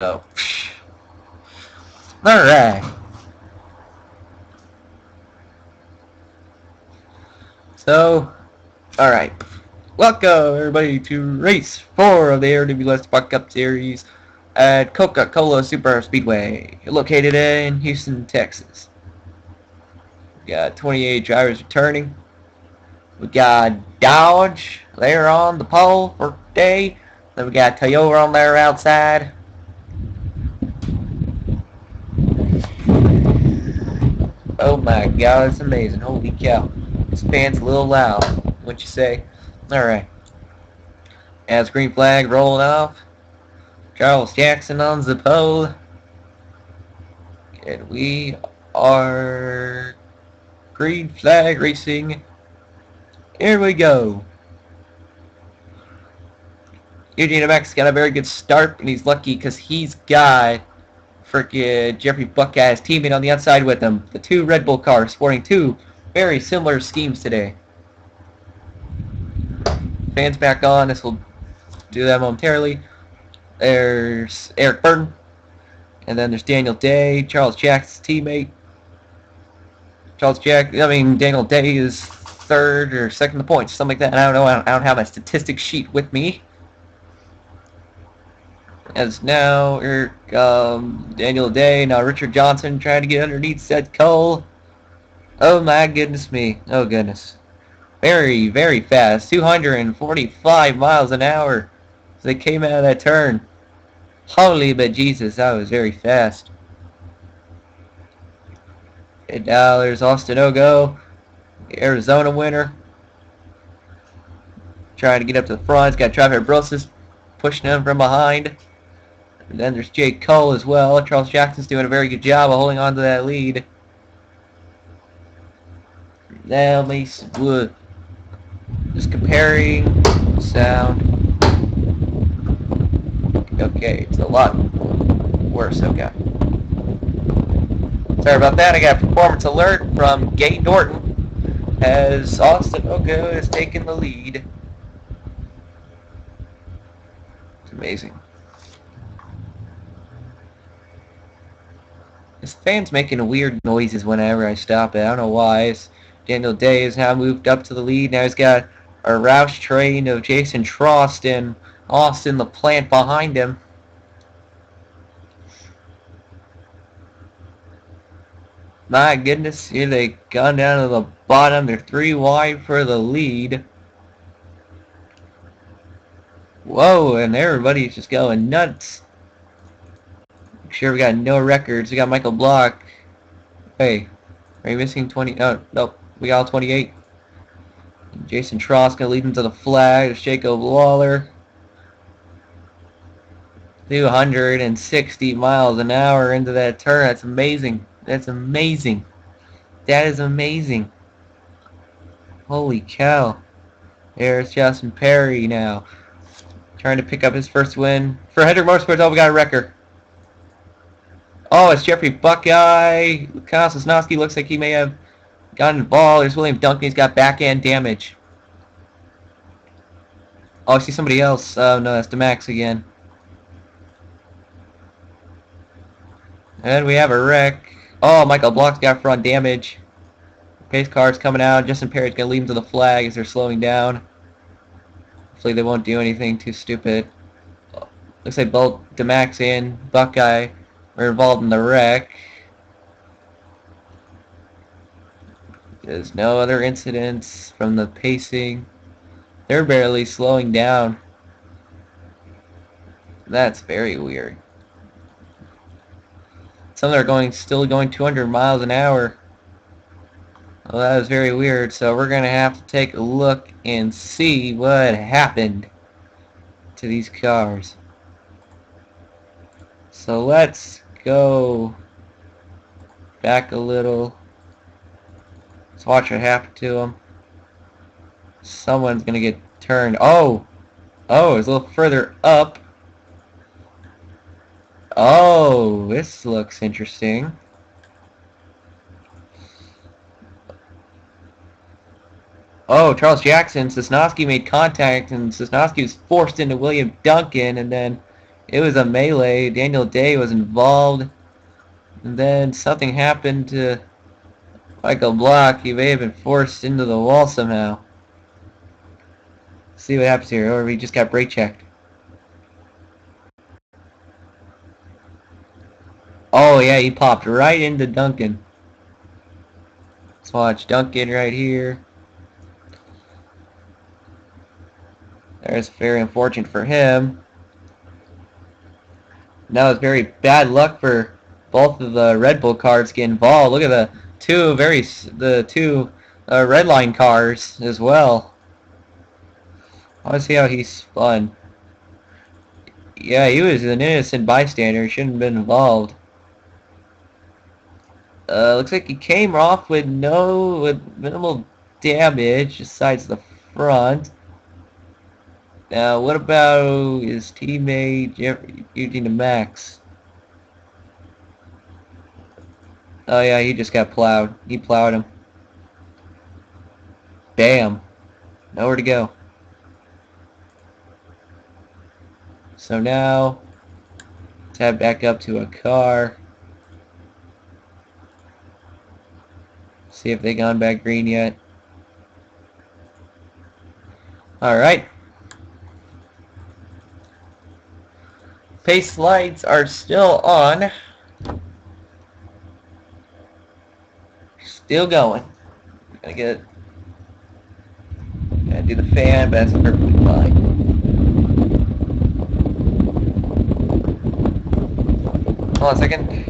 So, alright. So, alright. Welcome, everybody, to Race 4 of the ARWLS Buck Cup Series at Coca-Cola Super Speedway, located in Houston, Texas. We got 28 drivers returning. We got Dodge there on the pole for day. Then we got Toyota on there outside. Oh my god, it's amazing. Holy cow. This fan's a little loud. What you say? Alright. As green flag rolling off. Charles Jackson on the pole. And we are green flag racing. Here we go. Eugene MX got a very good start, and he's lucky because he's got frickin' Jeffrey Buckeyes teaming on the outside with him. The two Red Bull cars sporting two very similar schemes today. Fans back on. This will do that momentarily. There's Eric Burton. And then there's Daniel Day, Charles Jackson's teammate. Daniel Day is third or second in the points, something like that. I don't know. I don't have my statistics sheet with me. As now, Daniel Day, now Richard Johnson trying to get underneath Seth Cole. Oh my goodness me. Oh goodness. Very, very fast. 245 miles an hour as they came out of that turn. Holy but Jesus, that was very fast. And now there's Austin Ogo, the Arizona winner. Trying to get up to the front. He's got Trevor Brosses pushing him from behind. And then there's Jake Cole as well. Charles Jackson's doing a very good job of holding on to that lead. Now Mason Wood. Just comparing sound. Okay, it's a lot worse. Okay. Sorry about that. I got a performance alert from Gay Norton as Austin Ogo has taken the lead. It's amazing. This fan's making weird noises whenever I stop it. I don't know why. Daniel Day has now moved up to the lead. Now he's got a Roush train of Jason Trost and Austin the Plant behind him. My goodness, here they gone down to the bottom. They're 3 wide for the lead. Whoa, and everybody's just going nuts. Make sure we got no records. We got Michael Block. Hey, are you missing 20? Oh, nope. We got all 28. Jason Trost going to lead him to the flag. There's Jacob Lawler. 260 miles an hour into that turn. That's amazing. That's amazing. That is amazing. Holy cow. There's Justin Perry now. Trying to pick up his first win. For Hendrick Motorsports, oh, we got a wrecker. Oh, it's Jeffrey Buckeye. Kyle Sosnowski looks like he may have gotten involved. There's William Duncan. He's got backhand damage. Oh, I see somebody else. Oh, no, that's DeMax again. And we have a wreck. Oh, Michael Block's got front damage. Pace car's coming out. Justin Perry's going to lead him to the flag as they're slowing down. Hopefully they won't do anything too stupid. Looks like both DeMax and Buckeye were involved in the wreck. There's no other incidents from the pacing. They're barely slowing down. That's very weird. Some are still going 200 miles an hour. Well, that was very weird. So we're going to have to take a look and see what happened to these cars. So let's go back a little. Let's watch what happened to them. Someone's going to get turned. Oh, it's a little further up. Oh, this looks interesting. Oh, Charles Jackson, Sosnowski made contact, and Sosnowski was forced into William Duncan, and then It was a melee. Daniel Day was involved, and then something happened to Michael Block. He may have been forced into the wall somehow. See what happens here, or we just got brake checked. Oh yeah, he popped right into Duncan. Let's watch Duncan right here. There's very unfortunate for him. That was very bad luck for both of the Red Bull cars getting involved. Look at the two red line cars as well. I want to see how he spun. Yeah, he was an innocent bystander. Shouldn't have been involved. Looks like he came off with minimal damage besides the front. Now, what about his teammate Eugene Max? Oh yeah, he just got plowed. He plowed him. Bam. Nowhere to go. So now, let's head back up to a car. See if they gone back green yet. Alright. Pace lights are still on. Still going. Gotta do the fan, but that's perfectly fine. Hold on a second.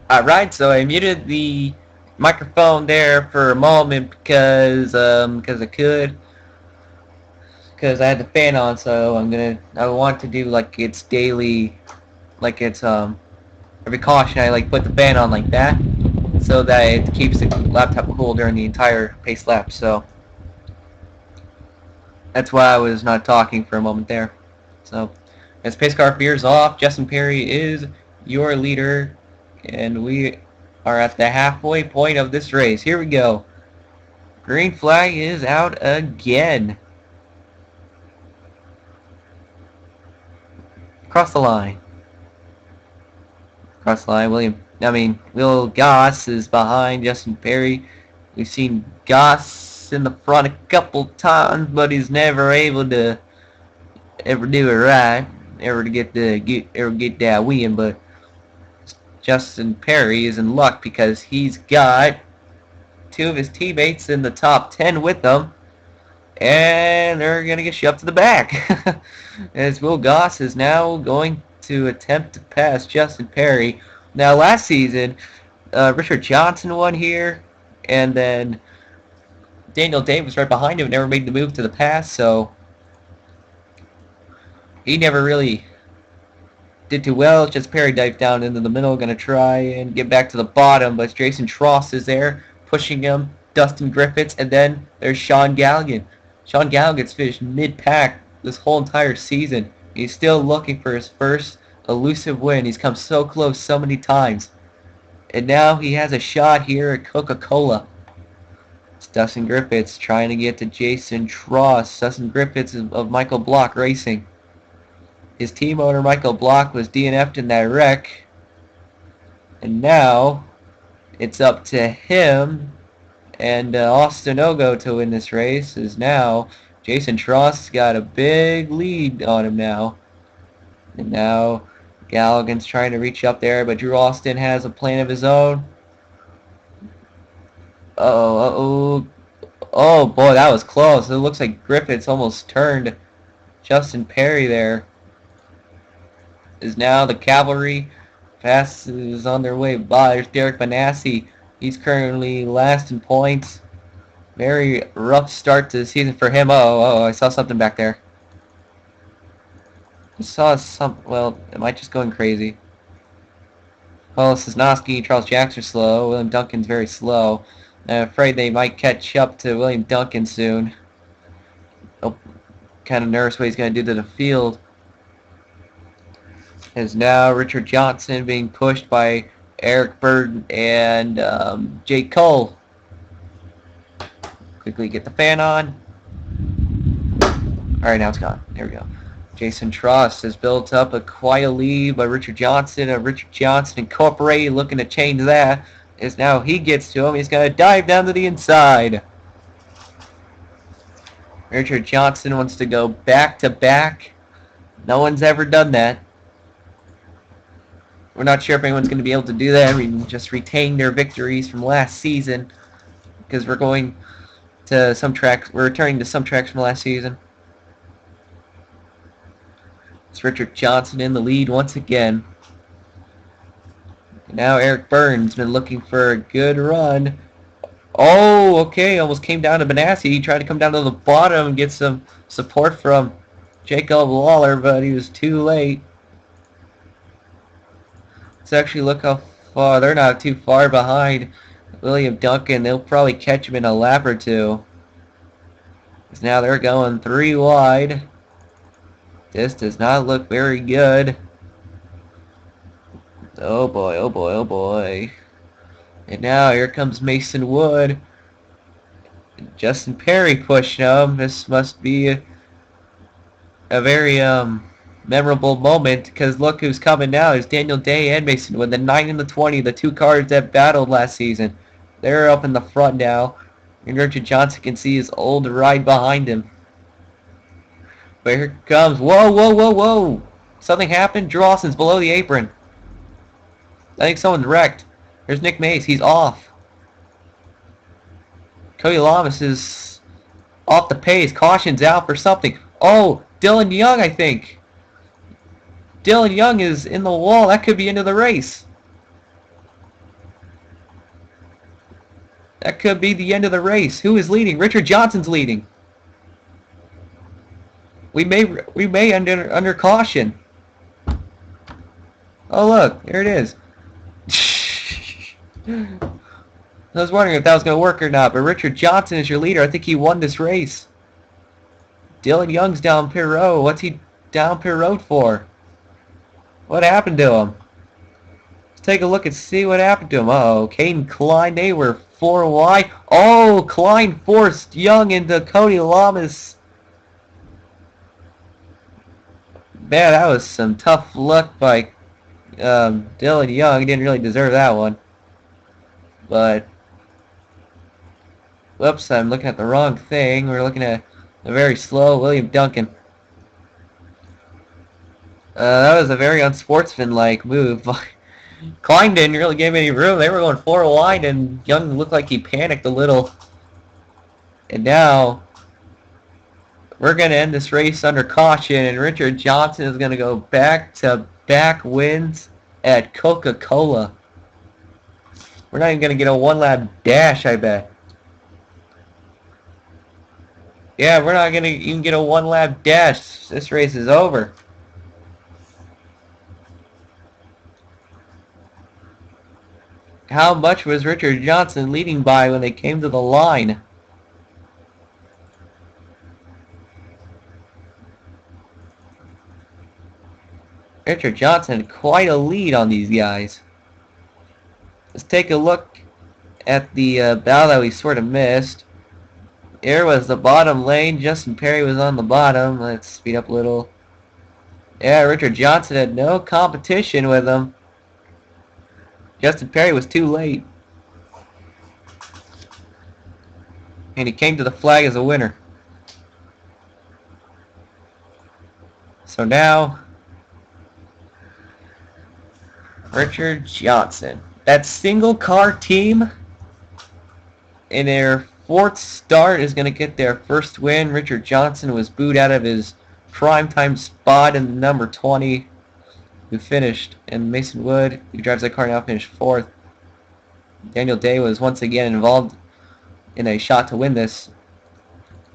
Alright, so I muted the microphone there for a moment because I could. Because I had the fan on, so I want to do like it's daily, like it's every caution I like put the fan on like that, so that it keeps the laptop cool during the entire pace lap. So that's why I was not talking for a moment there. So as pace car veers off, Justin Perry is your leader, and we are at the halfway point of this race. Here we go. Green flag is out again. Cross the line. Cross the line. Will Goss is behind Justin Perry. We've seen Goss in the front a couple times, but he's never able to ever do it right. Ever to get that win, but Justin Perry is in luck because he's got two of his teammates in the top 10 with them, and they're going to get shoved to the back. As Will Goss is now going to attempt to pass Justin Perry. Now, last season, Richard Johnson won here, and then Daniel Davis right behind him never made the move to the pass, so he never really did too well. Just Perry dived down into the middle, going to try and get back to the bottom, but Jason Tross is there, pushing him, Dustin Griffiths, and then there's Sean Galligan. Sean Galligan's finished mid-pack this whole entire season. He's still looking for his first elusive win. He's come so close so many times. And now he has a shot here at Coca-Cola. It's Dustin Griffiths trying to get to Jason Tross. Dustin Griffiths of Michael Block Racing. His team owner, Michael Block, was DNF'd in that wreck. And now it's up to him and Austin Ogo to win this race. Is now Jason Tross got a big lead on him now. And now Galligan's trying to reach up there, but Drew Austin has a plan of his own. Oh boy, that was close. It looks like Griffiths almost turned Justin Perry there. Is now the cavalry passes on their way by. There's Derek Benassi. He's currently last in points. Very rough start to the season for him. I saw something back there. I saw some. Well, am I just going crazy? Well, Sosnowski, Charles Jackson are slow. William Duncan's very slow. I'm afraid they might catch up to William Duncan soon. Oh, kind of nervous what he's going to do to the field. Is now Richard Johnson being pushed by Eric Bird and Jake Cole. Quickly get the fan on. Alright, now it's gone. There we go. Jason Tross has built up a quiet lead by Richard Johnson. Richard Johnson Incorporated looking to change that. As now he gets to him. He's going to dive down to the inside. Richard Johnson wants to go back to back. No one's ever done that. We're not sure if anyone's going to be able to do that. I mean, just retain their victories from last season, because we're going to some tracks. We're returning to some tracks from last season. It's Richard Johnson in the lead once again. And now Eric Burns been looking for a good run. Oh, okay, almost came down to Benassi. He tried to come down to the bottom and get some support from Jacob Lawler, but he was too late. Let's actually look how far. They're not too far behind William Duncan. They'll probably catch him in a lap or two. Because now they're going 3 wide. This does not look very good. Oh boy, oh boy, oh boy. And now here comes Mason Wood. Justin Perry pushing him. This must be a very memorable moment, because look who's coming now. It's Daniel Day and Mason Wood, the 9 and the 20, the two cars that battled last season. They're up in the front now. And Richard Johnson can see his old ride behind him. But here comes. Whoa, whoa, whoa, whoa. Something happened. Drew Austin's below the apron. I think someone's wrecked. There's Nick Mace. He's off. Cody Lamas is off the pace. Caution's out for something. Oh, Dylan Young, I think. Dylan Young is in the wall. That could be into the race. That could be the end of the race. Who is leading? Richard Johnson's leading. We may under caution. Oh look, there it is. I was wondering if that was going to work or not, but Richard Johnson is your leader. I think he won this race. Dylan Young's down pit road. What's he down pit road for? What happened to him? Let's take a look and see what happened to him. Uh-oh, Caden Klein, they were 4 wide. Oh, Klein forced Young into Cody Lamas. Man, that was some tough luck by Dylan Young. Didn't really deserve that one. But, whoops, I'm looking at the wrong thing. We're looking at a very slow William Duncan. That was a very unsportsmanlike move. Klein didn't really give any room. They were going 4 wide, and Young looked like he panicked a little. And now, we're going to end this race under caution, and Richard Johnson is going to go back-to-back wins at Coca-Cola. We're not even going to get a one-lap dash, I bet. Yeah, we're not going to even get a one-lap dash. This race is over. How much was Richard Johnson leading by when they came to the line? Richard Johnson had quite a lead on these guys. Let's take a look at the battle that we sort of missed. Here was the bottom lane. Justin Perry was on the bottom. Let's speed up a little. Yeah, Richard Johnson had no competition with him. Justin Perry was too late. And he came to the flag as a winner. So now, Richard Johnson. That single car team in their 4th start is going to get their first win. Richard Johnson was booed out of his primetime spot in the number 20, who finished. And Mason Wood, who drives that car now, finished 4th. Daniel Day was once again involved in a shot to win this.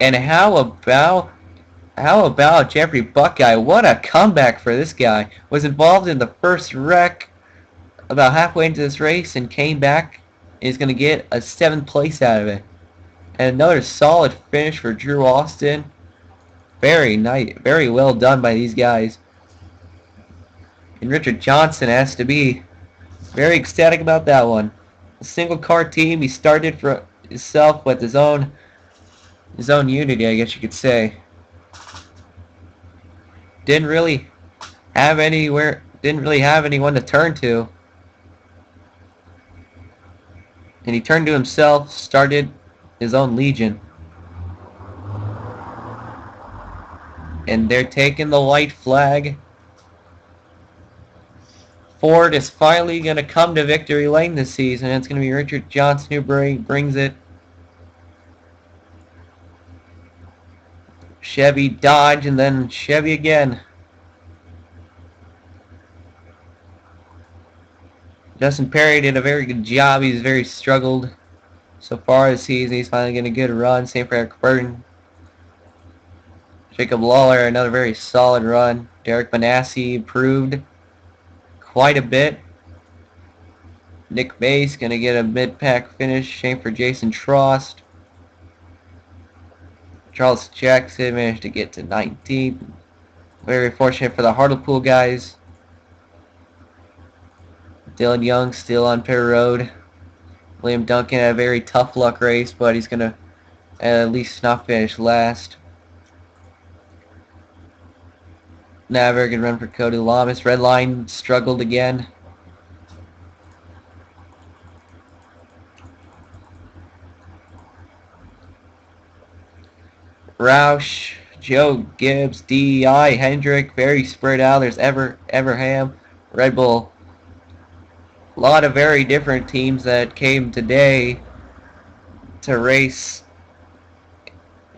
And how about Jeffrey Buckeye? What a comeback for this guy. Was involved in the first wreck about halfway into this race and came back and is going to get a 7th place out of it. And another solid finish for Drew Austin. Very nice, very well done by these guys. And Richard Johnson has to be very ecstatic about that one. A single car team. He started for himself with his own unity, I guess you could say. Didn't really have anyone to turn to. And he turned to himself, started his own legion. And they're taking the white flag. Ford is finally going to come to victory lane this season. It's going to be Richard Johnson who brings it. Chevy, Dodge, and then Chevy again. Justin Perry did a very good job. He's very struggled so far this season. He's finally getting a good run. Same for Eric Burton. Jacob Lawler, another very solid run. Derek Manassi improved quite a bit. Nick Mace going to get a mid-pack finish. Shame for Jason Trost. Charles Jackson managed to get to 19th. Very fortunate for the Hartlepool guys. Dylan Young still on pit road. William Duncan had a very tough luck race, but he's going to at least not finish last. Not a very good run for Cody Lamas. Red Line struggled again. Roush, Joe Gibbs, DEI, Hendrick, very spread out. There's Everham, Red Bull. A lot of very different teams that came today to race,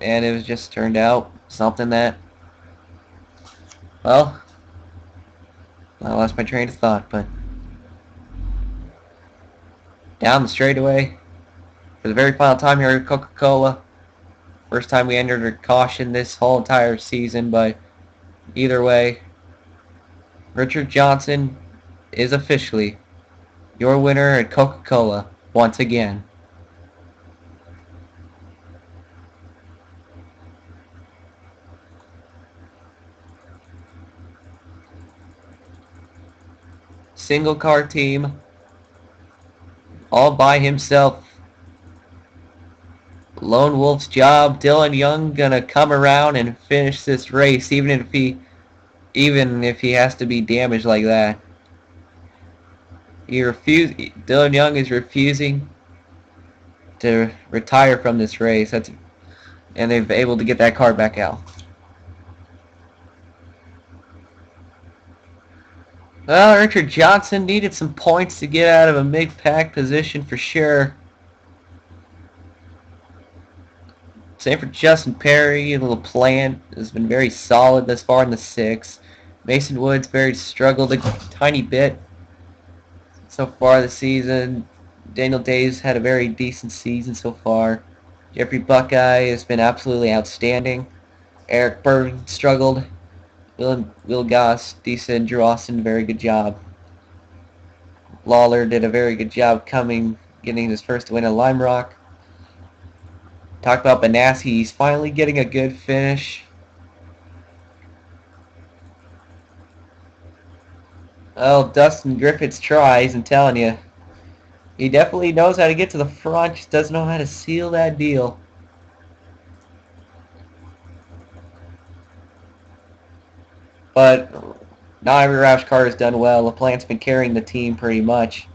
and it was just turned out something that, well, I lost my train of thought, but down the straightaway for the very final time here at Coca-Cola. First time we entered a caution this whole entire season, but either way, Richard Johnson is officially your winner at Coca-Cola once again. Single car team, all by himself. Lone Wolf's job. Dylan Young gonna come around and finish this race, even if he even if he has to be damaged like that. Dylan Young is refusing to retire from this race. And they've been able to get that car back out. Well, Richard Johnson needed some points to get out of a mid-pack position for sure. Same for Justin Perry. LaPlante has been very solid thus far in the 6. Mason Woods struggled a tiny bit so far this season. Daniel Days had a very decent season so far. Jeffrey Buckeye has been absolutely outstanding. Eric Burton struggled. Will Goss, decent. Drew Austin, very good job. Lawler did a very good job getting his first win at Lime Rock. Talk about Benassi, he's finally getting a good finish. Well, Dustin Griffiths tries, I'm telling you. He definitely knows how to get to the front, just doesn't know how to seal that deal. But not every Roush car has done well. LaPlante's been carrying the team pretty much.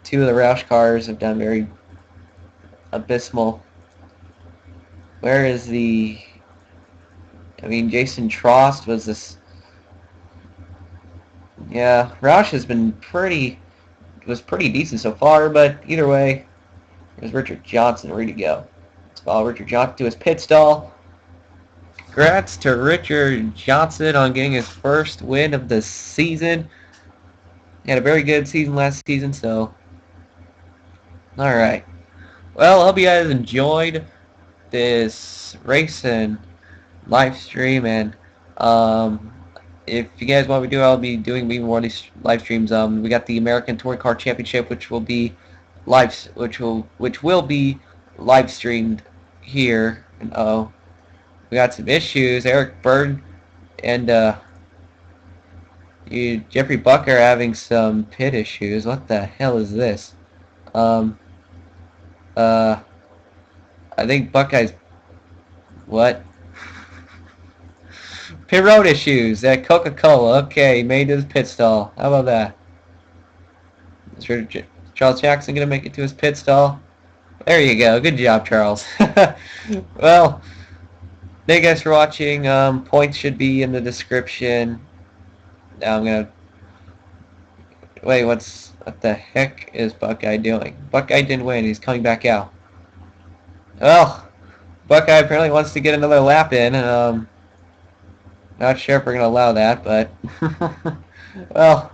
2 of the Roush cars have done very abysmal. Where is the... I mean, Jason Trost was this... Yeah, Roush has been pretty decent so far, but either way, there's Richard Johnson ready to go. Let's follow Richard Johnson to his pit stall. Congrats to Richard Johnson on getting his first win of the season. He had a very good season last season, so... Alright. Well, I hope you guys enjoyed this race and live stream, and if you guys want me to do, I'll be doing even more of these live streams. We got the American Touring Car Championship, which will be be live streamed here. And we got some issues. Eric Bird and Jeffrey Buck are having some pit issues. What the hell is this? I think Buckeye's... What? Pit road issues at Coca-Cola. Okay, made to the pit stall. How about that? Is Charles Jackson going to make it to his pit stall? There you go. Good job, Charles. Well, thank you guys for watching. Points should be in the description. Now I'm going to... Wait, what the heck is Buckeye doing? Buckeye didn't win. He's coming back out. Well, Buckeye apparently wants to get another lap in. Not sure if we're going to allow that, but... well,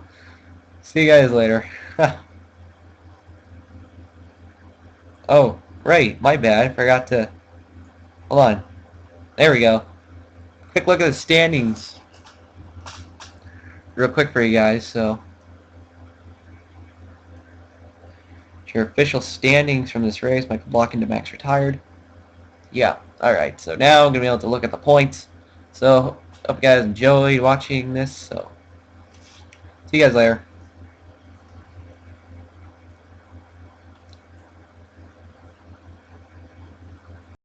see you guys later. Oh, right, my bad. I forgot to... Hold on. There we go. Quick look at the standings. Real quick for you guys, so... Your official standings from this race. Michael Block into Max retired. Yeah, alright, so now I'm going to be able to look at the points. So, hope you guys enjoyed watching this, so... See you guys later.